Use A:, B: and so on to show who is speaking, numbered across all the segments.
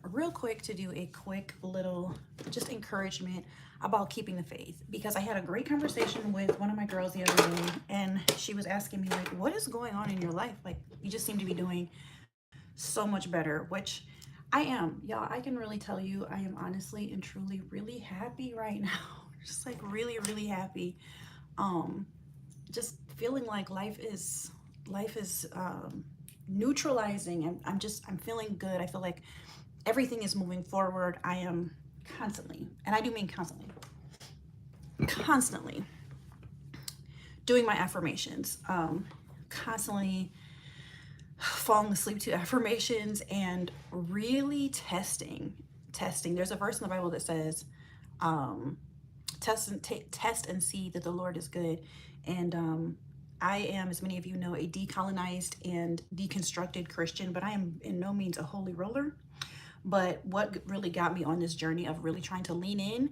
A: here real quick to do a quick little just encouragement about keeping the faith, because I had a great conversation with one of my girls the other day, and she was asking me, like, what is going on in your life? Like, you just seem to be doing so much better, which I am. Y'all, I can really tell you I am honestly and truly really happy right now. Just like really happy. Um just feeling like life is neutralizing, and I'm feeling good. I feel like everything is moving forward. I am constantly, and I do mean constantly doing my affirmations, constantly falling asleep to affirmations, and really testing. There's a verse in the Bible that says, test and see that the Lord is good. And I am, as many of you know, a decolonized and deconstructed Christian, but I am in no means a holy roller. But what really got me on this journey of really trying to lean in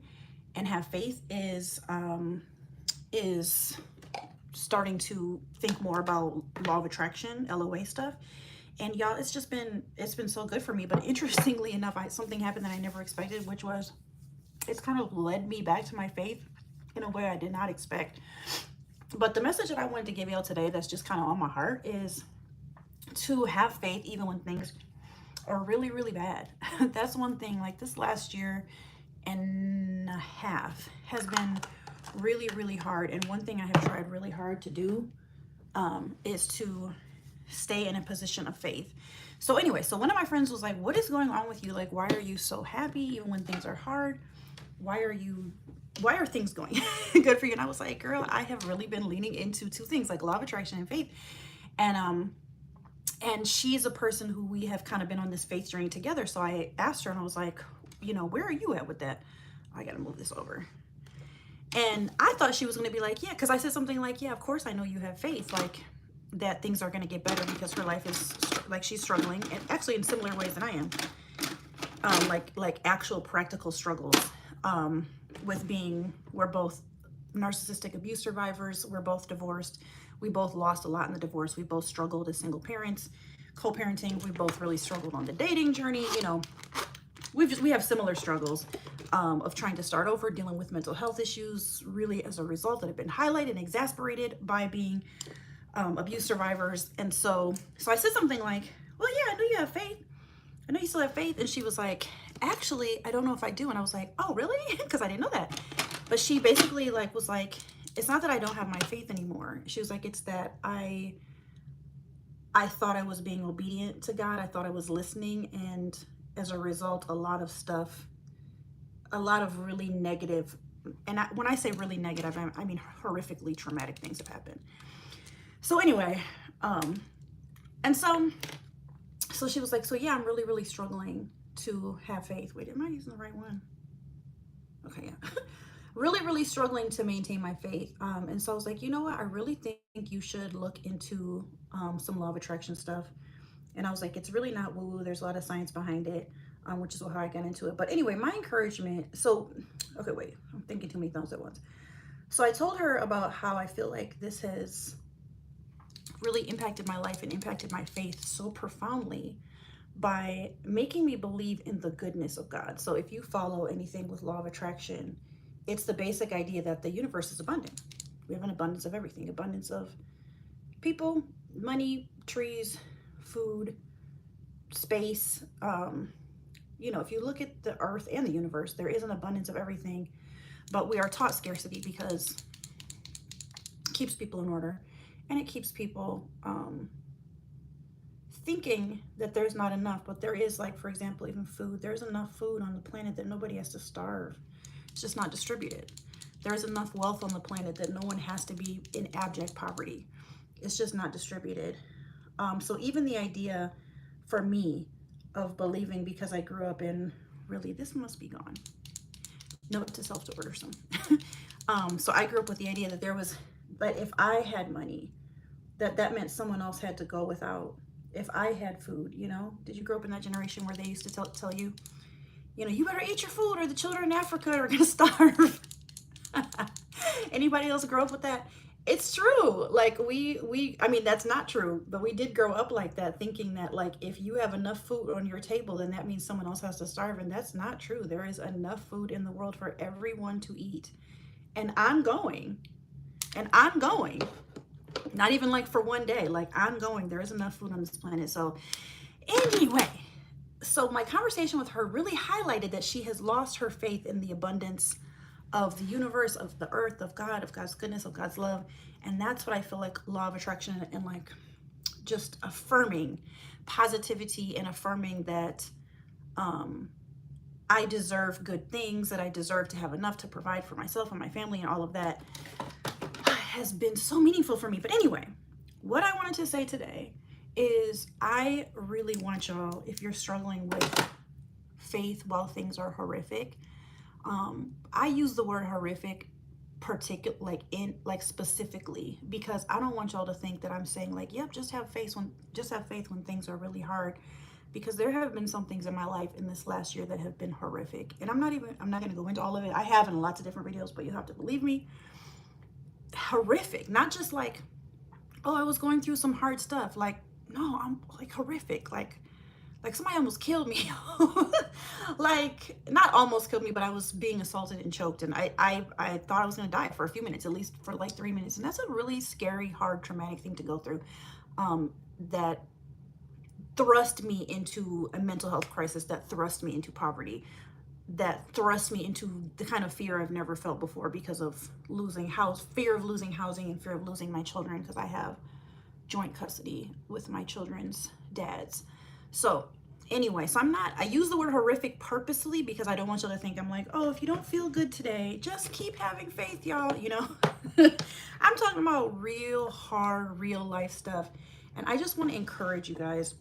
A: and have faith is starting to think more about law of attraction, LOA stuff. And y'all, it's been so good for me. But interestingly enough, something happened that I never expected, which was it's kind of led me back to my faith in a way I did not expect. But the message that I wanted to give y'all today that's just kind of on my heart is to have faith even when things are really bad. That's one thing. Like, this last year and a half has been really hard. And one thing I have tried really hard to do is to stay in a position of faith. So anyway, so one of my friends was like, what is going on with you? Like, why are you so happy even when things are hard? Why are things going good for you? And I was like, girl, I have really been leaning into two things, like law of attraction and faith. And she's a person who we have kind of been on this faith journey together. So I asked her, and I was like, where are you at with that? I gotta move this over. And I thought she was going to be like, yeah, because I said something like, yeah, of course I know you have faith, like that things are going to get better, because her life is like, she's struggling, and actually in similar ways than I am, like actual practical struggles, we're both narcissistic abuse survivors. We're both divorced. We both lost a lot in the divorce. We both struggled as single parents, co-parenting. We both really struggled on the dating journey. We have similar struggles of trying to start over, dealing with mental health issues, really as a result that have been highlighted and exasperated by being abuse survivors. And so I said something like, well, yeah, I know you have faith. I know you still have faith. And she was like, actually, I don't know if I do. And I was like, oh, really? Because I didn't know that. But she basically was like, it's not that I don't have my faith anymore. She was like, it's that I thought I was being obedient to God. I thought I was listening. And as a result, a lot of really negative, and when I say really negative, I mean horrifically traumatic things have happened. So anyway, and so she was like, so yeah, I'm really struggling to have faith. Wait, am I using the right one? Okay, yeah. really struggling to maintain my faith. And so I was like, you know what? I really think you should look into some law of attraction stuff. And I was like, it's really not woo-woo. There's a lot of science behind it, which is how I got into it. But anyway, my encouragement. So, okay, wait, I'm thinking too many thoughts at once. So I told her about how I feel like this has really impacted my life and impacted my faith so profoundly by making me believe in the goodness of God. So if you follow anything with law of attraction, it's the basic idea that the universe is abundant. We have an abundance of everything, abundance of people, money, trees, food, space. If you look at the earth and the universe, there is an abundance of everything, but we are taught scarcity because it keeps people in order, and it keeps people thinking that there's not enough. But there is, like, for example, even food. There's enough food on the planet that nobody has to starve. It's just not distributed. There's enough wealth on the planet that no one has to be in abject poverty. It's just not distributed. So even the idea for me of believing, because I grew up in, really, this must be gone. Note to self to order some. So I grew up with the idea that but if I had money, that meant someone else had to go without. If I had food, did you grow up in that generation where they used to tell you, you better eat your food or the children in Africa are going to starve? Anybody else grow up with that? It's true. Like I mean, that's not true, but we did grow up like that, thinking that like if you have enough food on your table, then that means someone else has to starve. And that's not true. There is enough food in the world for everyone to eat. And I'm going, not even like for one day, like I'm going, there is enough food on this planet. So anyway, so my conversation with her really highlighted that she has lost her faith in the abundance of the universe, of the earth, of God, of God's goodness, of God's love. And that's what I feel like law of attraction and like just affirming positivity and affirming that I deserve good things, that I deserve to have enough to provide for myself and my family and all of that has been so meaningful for me. But anyway, what I wanted to say today is I really want y'all, if you're struggling with faith while things are horrific, I use the word horrific specifically because I don't want y'all to think that I'm saying like, yep, just have faith when things are really hard, because there have been some things in my life in this last year that have been horrific, and I'm not going to go into all of it. I have in lots of different videos, but you have to believe me, horrific. Not just like, oh, I was going through some hard stuff. Like, no, I'm like horrific. Like somebody almost killed me. Like, not almost killed me, but I was being assaulted and choked, and I thought I was going to die for a few minutes, at least for like 3 minutes. And that's a really scary, hard, traumatic thing to go through, that thrust me into a mental health crisis, that thrust me into poverty, that thrust me into the kind of fear I've never felt before because of fear of losing housing and fear of losing my children, because I have joint custody with my children's dads. So anyway, so I use the word horrific purposely because I don't want y'all to think I'm like, oh, if you don't feel good today, just keep having faith, y'all, you know. I'm talking about real hard, real life stuff. And I just want to encourage you guys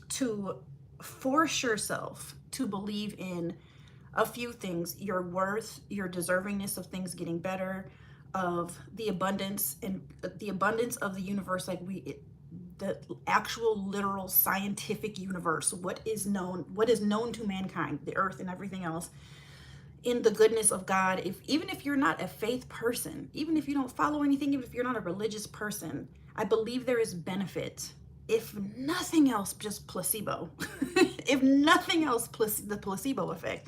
A: to force yourself to believe in a few things: your worth, your deservingness of things getting better, of the abundance and the abundance of the universe, like the actual literal scientific universe, what is known to mankind, the earth and everything else, in the goodness of God. Even if you're not a faith person, even if you don't follow anything, even if you're not a religious person, I believe there is benefit, if nothing else, just placebo. If nothing else, the placebo effect.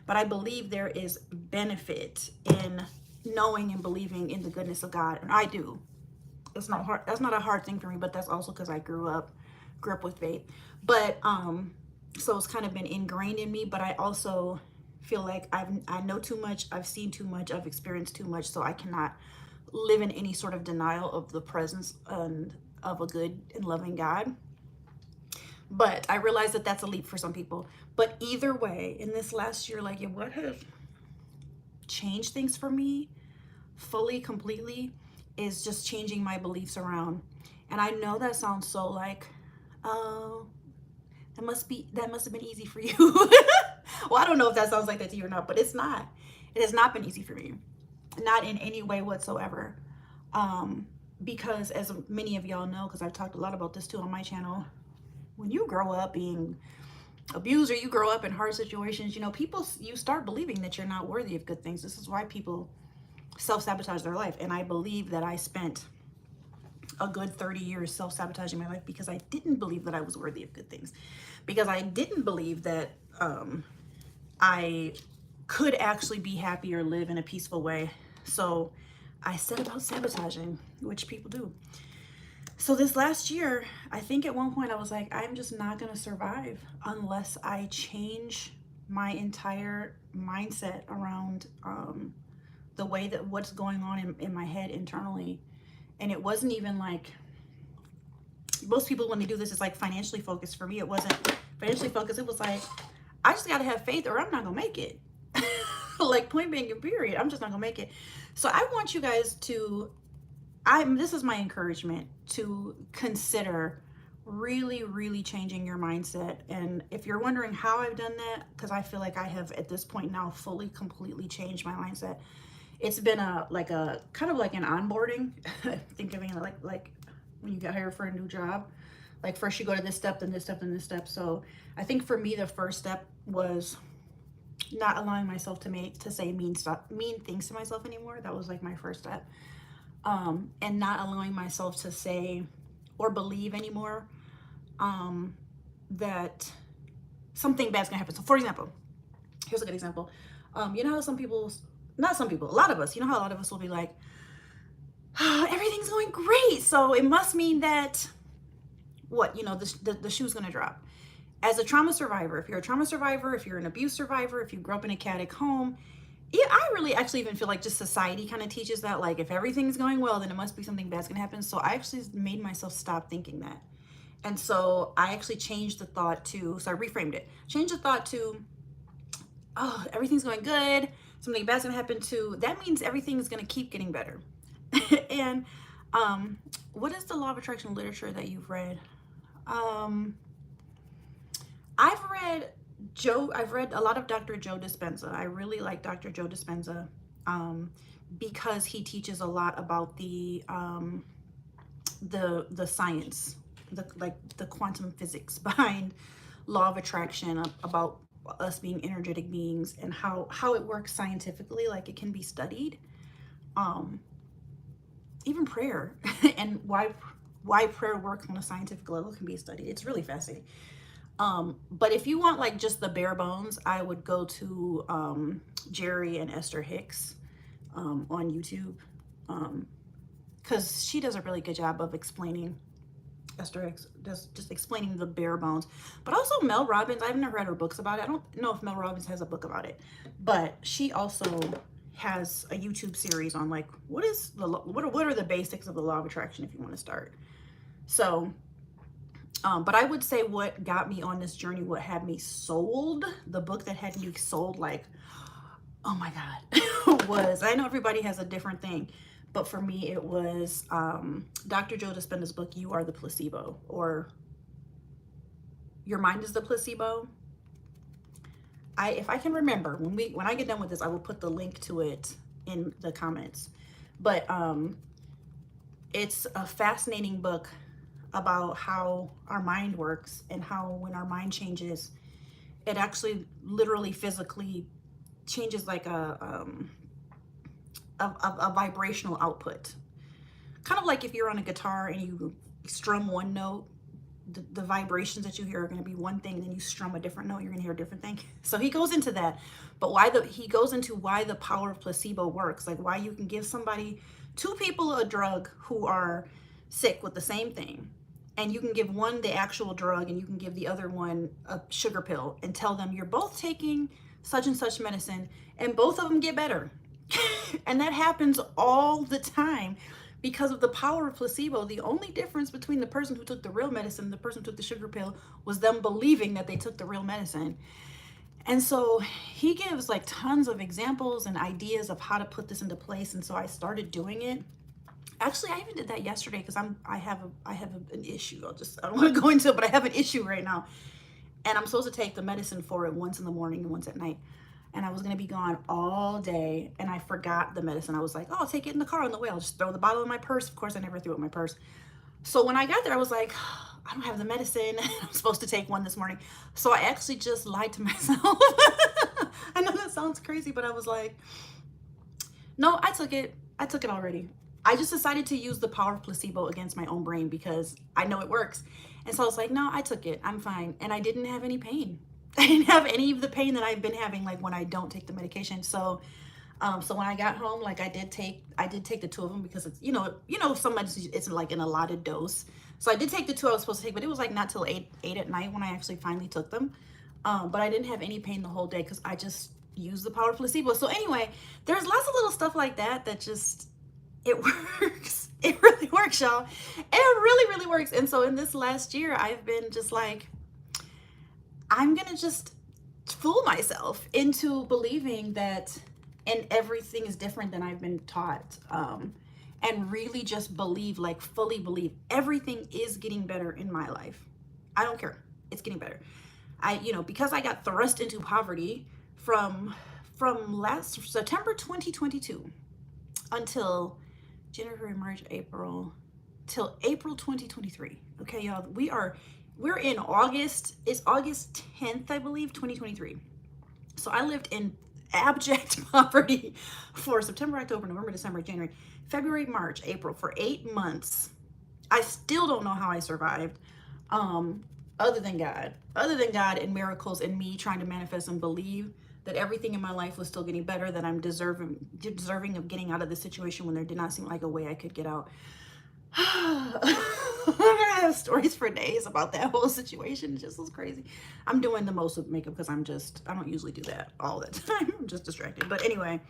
A: But I believe there is benefit in knowing and believing in the goodness of God, and I do. It's not hard. That's not a hard thing for me, but that's also because I grew up with faith. But so it's kind of been ingrained in me. But I also feel like I know too much, I've seen too much, I've experienced too much, so I cannot live in any sort of denial of the presence of a good and loving God. But I realize that that's a leap for some people. But either way, in this last year, like, what has changed things for me fully, completely, is just changing my beliefs around. And I know that sounds so like, oh, that must have been easy for you. Well, I don't know if that sounds like that to you or not, but it's not. It has not been easy for me, not in any way whatsoever. Because as many of y'all know, because I've talked a lot about this too on my channel, when you grow up being abused or you grow up in hard situations, you know, you start believing that you're not worthy of good things. This is why people self-sabotage their life. And I believe that I spent a good 30 years self-sabotaging my life because I didn't believe that I was worthy of good things, because I didn't believe that I could actually be happy or live in a peaceful way. So I set about sabotaging, which people do. So this last year, I think at one point I was like, I'm just not going to survive unless I change my entire mindset around the way that what's going on in my head internally. And it wasn't even like, most people when they do this, it's like financially focused. For me, it wasn't financially focused. It was like, I just got to have faith or I'm not going to make it. Like, point blank and period. I'm just not going to make it. So I want you guys to, this is my encouragement, to consider really, really changing your mindset. And if you're wondering how I've done that, because I feel like I have at this point now fully, completely changed my mindset. It's been kind of like an onboarding. Think of it like when you get hired for a new job. Like, first you go to this step, then this step, then this step. So I think for me, the first step was not allowing myself to say mean things to myself anymore. That was like my first step. and not allowing myself to say or believe anymore that something bad's gonna happen. So for example, here's a good example. You know how some people, not some people, a lot of us, you know how a lot of us will be like, oh, everything's going great, so it must mean that what, you know, the shoe's gonna drop. As a trauma survivor, if you're a trauma survivor, if you're an abuse survivor, if you grew up in a chaotic home, yeah, I really actually even feel like just society kind of teaches that, like, if everything's going well, then it must be something bad's gonna happen. So I actually made myself stop thinking that. And so I actually changed the thought to, so I reframed it, changed the thought to, oh, everything's going good, something bad's gonna happen to, that means everything is gonna keep getting better. And what is the law of attraction literature that you've read? I've read a lot of Dr. Joe Dispenza. I really like Dr. Joe Dispenza because he teaches a lot about the science, the quantum physics behind law of attraction, about us being energetic beings, and how it works scientifically, like it can be studied. Even prayer and why prayer works on a scientific level can be studied. It's really fascinating. But if you want like just the bare bones, I would go to Jerry and Esther Hicks on YouTube, because she does a really good job of explaining. Esther Hicks does just explaining the bare bones. But also Mel Robbins, I've never read her books about it. I don't know if Mel Robbins has a book about it, but she also has a YouTube series on like what are the basics of the law of attraction if you want to start. So but I would say what got me on this journey, what had me sold, the book that had me sold, like, oh my God, was, I know everybody has a different thing, but for me, it was Dr. Joe Dispenza's book, You Are the Placebo, or Your Mind is the Placebo. If I can remember, when I get done with this, I will put the link to it in the comments. But it's a fascinating book about how our mind works, and how when our mind changes, it actually literally physically changes like a vibrational output. Kind of like if you're on a guitar and you strum one note, the vibrations that you hear are going to be one thing, then you strum a different note, you're going to hear a different thing. So he goes into that, but he goes into why the power of placebo works, like why you can give two people a drug who are sick with the same thing, and you can give one the actual drug and you can give the other one a sugar pill and tell them you're both taking such and such medicine and both of them get better. And that happens all the time because of the power of placebo. The only difference between the person who took the real medicine and the person who took the sugar pill was them believing that they took the real medicine. And so he gives like tons of examples and ideas of how to put this into place. And so I started doing it. Actually, I even did that yesterday because I have an issue. I don't want to go into it, but I have an issue right now. And I'm supposed to take the medicine for it once in the morning and once at night. And I was going to be gone all day, and I forgot the medicine. I was like, oh, I'll take it in the car on the way. I'll just throw the bottle in my purse. Of course, I never threw it in my purse. So when I got there, I was like, I don't have the medicine. I'm supposed to take one this morning. So I actually just lied to myself. I know that sounds crazy, but I was like, no, I took it. I took it already. I just decided to use the power of placebo against my own brain because I know it works. And so I was like, no, I took it. I'm fine. And I didn't have any pain. I didn't have any of the pain that I've been having, like when I don't take the medication. So, so when I got home, like I did take the two of them because it's, you know, some medicine, it's like an allotted dose. So I did take the two I was supposed to take, but it was like not till 8 at night when I actually finally took them. But I didn't have any pain the whole day because I just used the power of placebo. So anyway, there's lots of little stuff like that just, it works. It really works, y'all. It really, really works. And so in this last year, I've been just like, I'm going to just fool myself into believing that, and everything is different than I've been taught. And really just believe, like fully believe everything is getting better in my life. I don't care. It's getting better. Because I got thrust into poverty from last September 2022 until January, March, April, till April 2023. Okay, y'all, we're in August. It's August 10th, I believe, 2023. So I lived in abject poverty for September, October, November, December, January, February, March, April, for 8 months. I still don't know how I survived. Other than God and miracles and me trying to manifest and believe that everything in my life was still getting better, that I'm deserving of getting out of this situation when there did not seem like a way I could get out. I have stories for days about that whole situation. It just was crazy. I'm doing the most with makeup because I don't usually do that all the time. I'm just distracted. But anyway,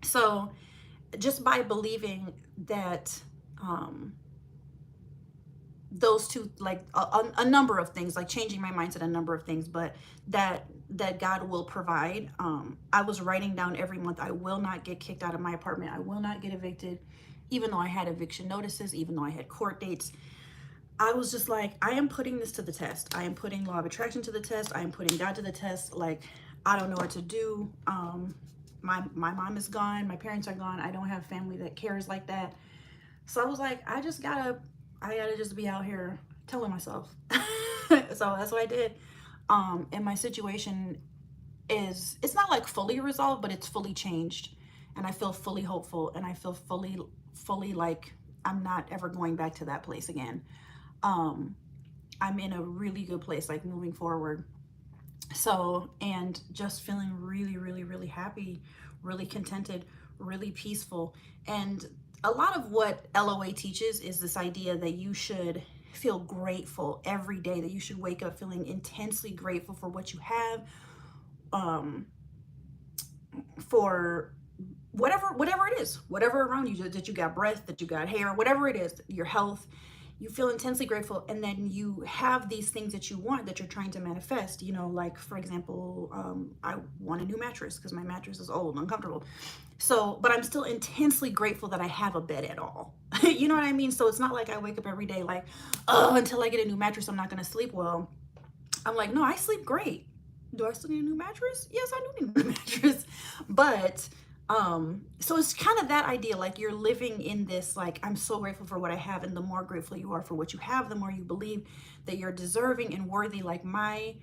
A: so just by believing that, those two, like a number of things, like changing my mindset, a number of things, but that God will provide. I was writing down every month, I will not get kicked out of my apartment. I will not get evicted, even though I had eviction notices, even though I had court dates. I was just like, I am putting this to the test. I am putting law of attraction to the test. I am putting God to the test. Like, I don't know what to do. My mom is gone. My parents are gone. I don't have family that cares like that. So I was like, I gotta just be out here telling myself. So that's what I did. And my situation it's not like fully resolved, but it's fully changed. And I feel fully hopeful, and I feel fully like I'm not ever going back to that place again. I'm in a really good place, like moving forward. So, and just feeling really happy, really contented, really peaceful. And a lot of what LOA teaches is this idea that you should feel grateful every day, that you should wake up feeling intensely grateful for what you have, for whatever it is, whatever around you, that you got breath, that you got hair, whatever it is, your health. You feel intensely grateful, and then you have these things that you want, that you're trying to manifest. You know, like for example, I want a new mattress because my mattress is old and uncomfortable. So, but I'm still intensely grateful that I have a bed at all. You know what I mean? So it's not like I wake up every day like, oh, until I get a new mattress, I'm not going to sleep well. I'm like, no, I sleep great. Do I still need a new mattress? Yes, I do need a new mattress. But so it's kind of that idea, like you're living in this, like, I'm so grateful for what I have. And the more grateful you are for what you have, the more you believe that you're deserving and worthy. Like my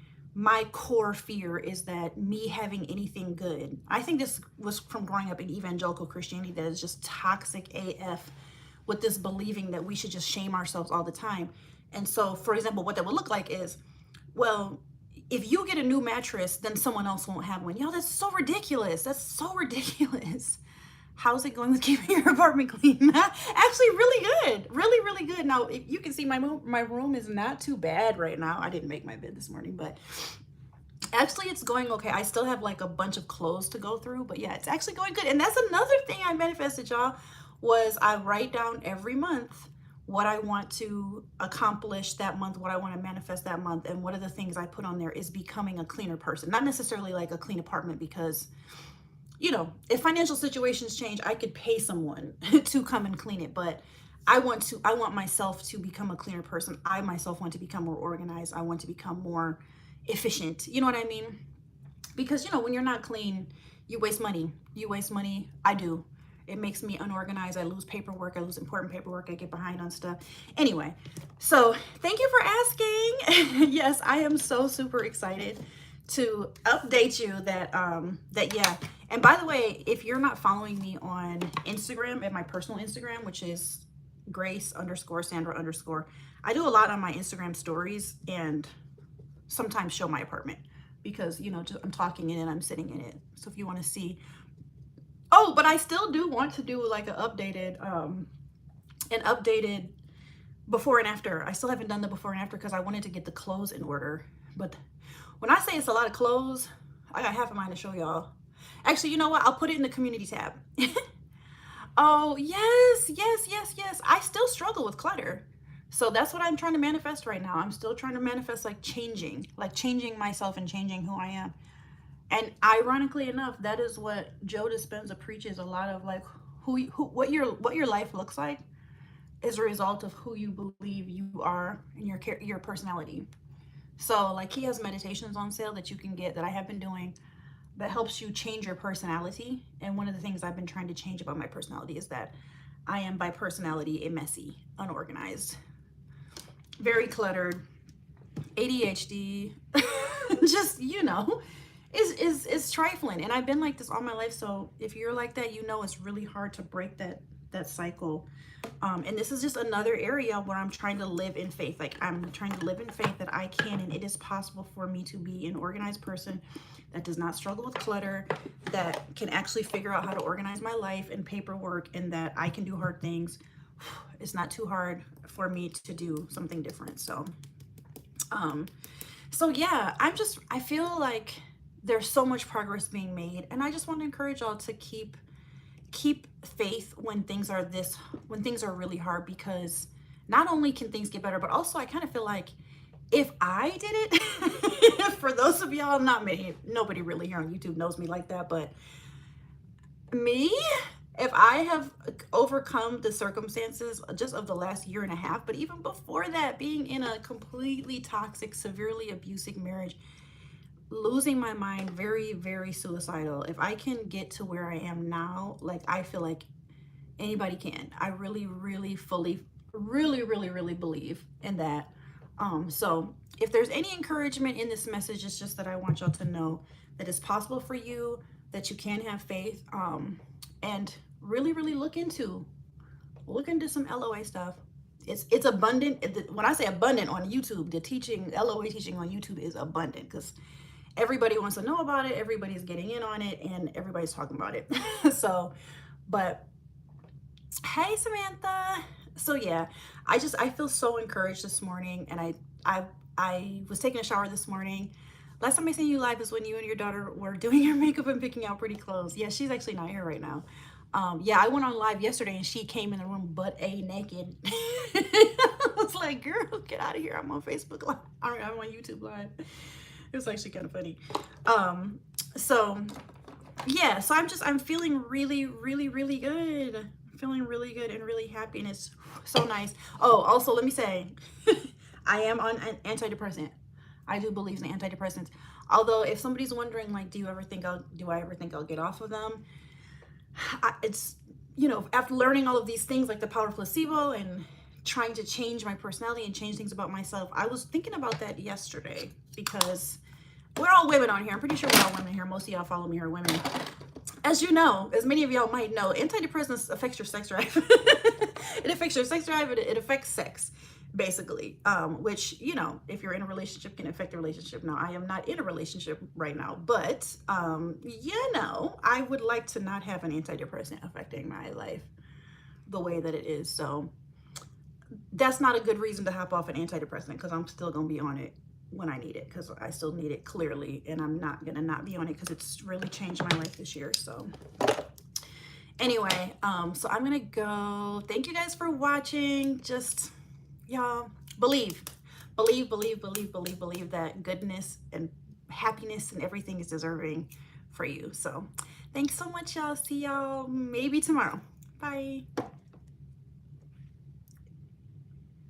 A: core fear is that me having anything good, I think this was from growing up in evangelical Christianity, that is just toxic AF, with this believing that we should just shame ourselves all the time. And so, for example, what that would look like is, well, if you get a new mattress, then someone else won't have one. Yo, that's so ridiculous. That's so ridiculous. How's it going with keeping your apartment clean? Actually, really good. Really good. Now, if you can see my room is not too bad right now. I didn't make my bed this morning, but actually it's going okay. I still have like a bunch of clothes to go through, but yeah, it's actually going good. And that's another thing I manifested, y'all, was I write down every month what I want to accomplish that month, what I want to manifest that month. And one of the things I put on there is becoming a cleaner person. Not necessarily like a clean apartment, because, you know, if financial situations change, I could pay someone to come and clean it. But I want myself to become a cleaner person. I myself want to become more organized. I want to become more efficient. You know what I mean? Because, you know, when you're not clean, you waste money. You waste money. I do. It makes me unorganized. I lose paperwork. I lose important paperwork. I get behind on stuff. Anyway, so thank you for asking. Yes, I am so super excited to update you that, yeah. And by the way, if you're not following me on Instagram, at my personal Instagram, which is grace_sandra_, I do a lot on my Instagram stories and sometimes show my apartment because, you know, just, I'm talking in it, I'm sitting in it. So if you want to see. Oh, but I still do want to do like an updated before and after. I still haven't done the before and after because I wanted to get the clothes in order. But when I say it's a lot of clothes, I got half of mine to show y'all. Actually, you know what? I'll put it in the community tab. Oh, yes. I still struggle with clutter. So that's what I'm trying to manifest right now. I'm still trying to manifest like changing myself and changing who I am. And ironically enough, that is what Joe Dispenza preaches a lot of, like what your life looks like is a result of who you believe you are and your personality. So like he has meditations on sale that you can get, that I have been doing, that helps you change your personality. And one of the things I've been trying to change about my personality is that I am by personality a messy, unorganized, very cluttered, ADHD, just, you know. is trifling. And I've been like this all my life. So if you're like that, you know it's really hard to break that cycle. And this is just another area where I'm trying to live in faith. Like, I'm trying to live in faith that I can, and it is possible for me to be an organized person that does not struggle with clutter, that can actually figure out how to organize my life and paperwork, and that I can do hard things. It's not too hard for me to do something different. So, so yeah, I feel like there's so much progress being made, and I just want to encourage y'all to keep faith when things are really hard, because not only can things get better, but also I kind of feel like if I did it, for those of y'all, not me, nobody really here on YouTube knows me like that, but me, if I have overcome the circumstances just of the last year and a half, but even before that, being in a completely toxic, severely abusive marriage, losing my mind, very, very suicidal. If I can get to where I am now, like, I feel like anybody can. I really, really fully, really believe in that. So if there's any encouragement in this message, it's just that I want y'all to know that it's possible for you, that you can have faith, and really look into some LOA stuff. It's abundant. When I say abundant on YouTube, the teaching, LOA teaching on YouTube is abundant, because everybody wants to know about it, everybody's getting in on it, and everybody's talking about it. So, but hey, Samantha. So yeah, I feel so encouraged this morning, and I was taking a shower this morning. Last time I seen you live is when you and your daughter were doing your makeup and picking out pretty clothes. Yeah, she's actually not here right now. Yeah, I went on live yesterday and she came in the room butt-a naked. I was like, girl, get out of here. I'm on Facebook Live. I'm on YouTube Live. It was actually kind of funny. So yeah, so I'm feeling really good. I'm feeling really good and really happy, and it's so nice. Oh, also, let me say, I am on an antidepressant. I do believe in antidepressants. Although, if somebody's wondering, like, do I ever think I'll get off of them? It's, you know, after learning all of these things, like the power of placebo and trying to change my personality and change things about myself, I was thinking about that yesterday, because we're all women on here. I'm pretty sure we're all women here. Most of y'all follow me are women. As you know, as many of y'all might know, antidepressants affects your sex drive. It affects your sex drive. It affects sex, basically, which, you know, if you're in a relationship, can affect the relationship. Now, I am not in a relationship right now, but, you know, I would like to not have an antidepressant affecting my life the way that it is. So that's not a good reason to hop off an antidepressant, because I'm still going to be on it when I need it, because I still need it clearly, and I'm not going to not be on it because it's really changed my life this year. So anyway, so I'm going to go. Thank you guys for watching. Just, y'all, believe that goodness and happiness and everything is deserving for you. So thanks so much, y'all. See y'all maybe tomorrow. Bye.